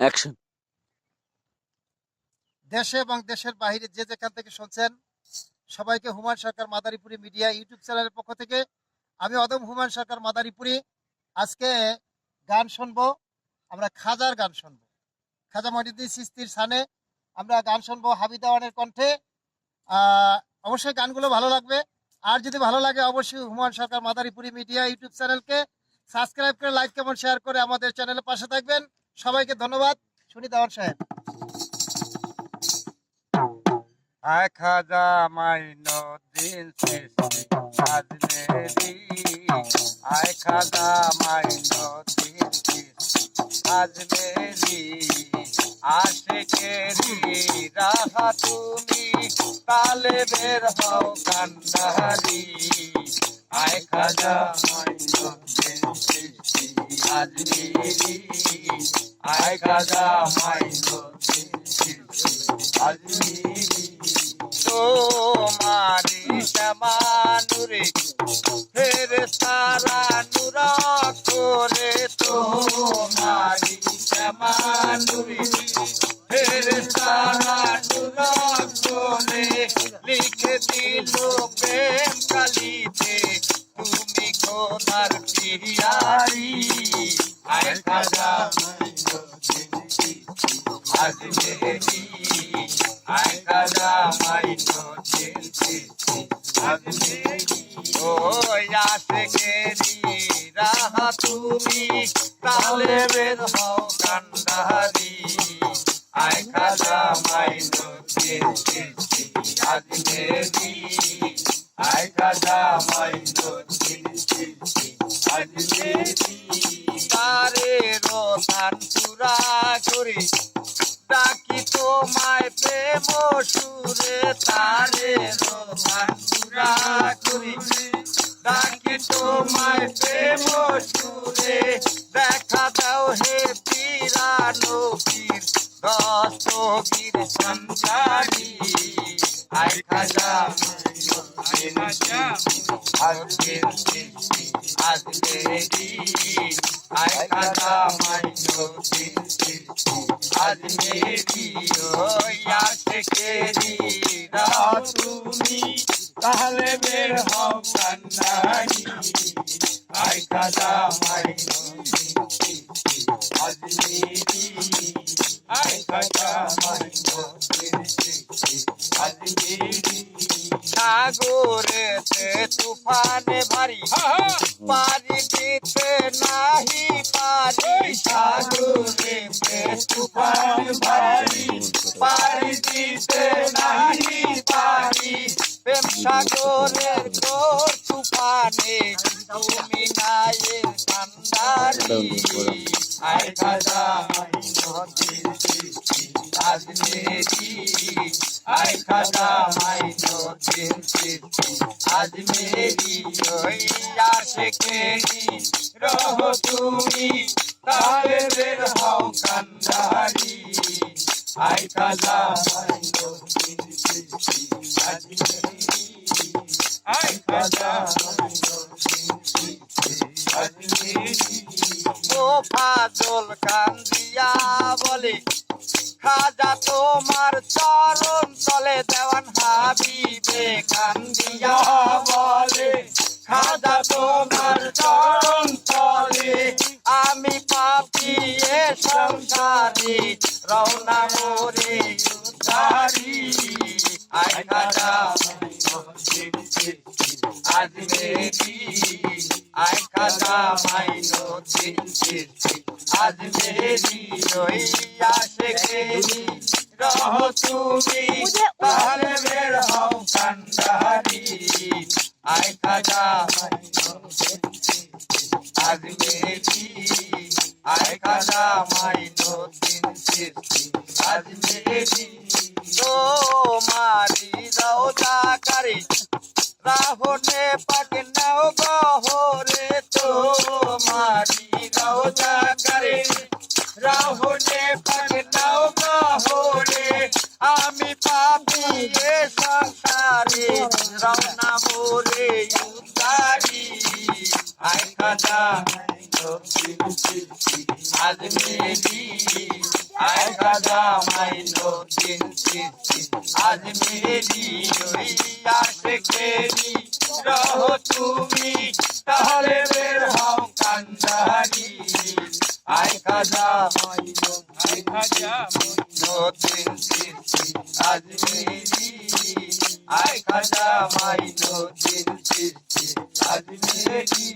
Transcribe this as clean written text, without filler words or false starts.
Action. দেশে এবং দেশের বাইরে যে যেখান থেকে শুনছেন সবাইকে হুমায়ুন সরকার মাদারীপুরি মিডিয়া ইউটিউব চ্যানেলের পক্ষ থেকে আমি অদম হুমায়ুন সরকার মাদারীপুরি আজকে গান শুনবো। আমরা খাজার গান শুনবো, খাজা মঈনুদ্দিন চিশতির সানে আমরা গান শুনবো হাবিদাওয়ানের কণ্ঠে। অবশ্যই গানগুলো ভালো লাগবে। আর যদি ভালো লাগে অবশ্যই হুমায়ুন সরকার মাদারীপুরি মিডিয়া ইউটিউব চ্যানেলকে সাবস্ক্রাইব করে লাইক কমেন্ট শেয়ার করে আমাদের চ্যানেলের পাশে থাকবেন। সবাইকে ধন্যবাদ। শুনি দেওয়ান সাহেব। আয় খাজা মাইনুদ্দিন চিশতি আজমেরি, আয় খাজা মাইনুদ্দিন চিশতি আজমেরি, আশিকেরি রাহা তুমি তালেবের হও কান্ডারি। আয় খাজা মাইনুদ্দিন চিশতি আজমেরি, আয় খাজা মাইনুদ্দিন চিশতি আজমেরি। তোমারি শ্যামানুরে ফেরেশতারা নুরা করে, তোমারি শ্যামানুরে ফেরেশতারা নুরা করে, লিখে দিল প্রেম কালিতে তুমি খোদার পিয়ারি। আয় খাজা মাইনুদ্দিন চিশতি আজমেরি, আয় খাজা মাইনুদ্দিন চিশতি আজমেরি। ও আশিকেরি রাহা তুমি তালেবের হও কান্ডারি। আয় খাজা মাইনুদ্দিন চিশতি আজমেরি, আয় খাজা মাইনুদ্দিন চিশতি আজমেরি। তারে রোধান পুরা করি ডাকি তোমায় প্রেম সুরে, তারে রোধান পুরা করি ডাকি তোমায় প্রেম সুরে, দেখা দাও হে পিরানো পীর দস্তগীর সঞ্চারী। আয় খাজা মাইনুদ্দিন চিশতি আজমেরি, আয় খাজা মাইনুদ্দিন চিশতি আজমেরি। ওই আশিকেরি রাহা তুমি তালেবের হও কান্ডারি। আয় খাজা মাইনুদ্দিন চিশতি আজমেরি, আয় খাজা মাইনুদ্দিন চিশতি আজমেরি। সাগরেতে তুফানে ভারী পারি দিতে নাহি পারি, সাগরেতে তুফান ভারী পারি দিতে নাহি পারি, প্রেম সাগরের ঘোর তুফানে তুমি নায়ের কান্ডারি। আয় খাজা মাইনুদ্দিন চিশতি আজমেরি, আয় খাজা মাইনুদ্দিন চিশতি আজমেরি। ওই আশিকেরি রহ তুমি তালেবের হও কান্ডারি। আয় খাজা মাইনুদ্দিন চিশতি আজমেরি, আয় খাজা মাইনুদ্দিন চিশতি আজমেরি। ও ফাজল কান্দিয়া বলে খাজা তোমার চরণ তলে, দেওয়ান হাবিবে কান্দিয়া বলে খাজা তোমার চরণ তলে, আমি পাপী এ সংসারে রওনা মোরে উদ্ধারি। আয় খাজা মাইনুদ্দিন চিশতি আজমেরি, আয় খাজা মাইনুদ্দিন চিশতি আজমেরি। ওই আশিকেরি রহ তুমি তালেবের হও কান্ডারি। আয় খাজা মাইনুদ্দিন চিশতি আজমেরি, আয় খাজা মাইনুদ্দিন চিশতি আজমেরি। তোমারি রওজা কারে রাহনে পাক নাও গহরে, তোমারি রওজা কারে রাহনে পাক নাও গহরে, আমি পাপী এ সংসারে রওনা মোরে উদ্ধারি। আয় খাজা আজমেরি আয় খাজা মাইনুদ্দিন চিশতি আজমিরি ওই আশিকেরি রহ তুমি তাহলে বের হও কান্দারি আয় খাজা মাইনুদ্দিন চিশতি আজমিরি আয় খাজা মাইনুদ্দিন চিশতি আজমিরি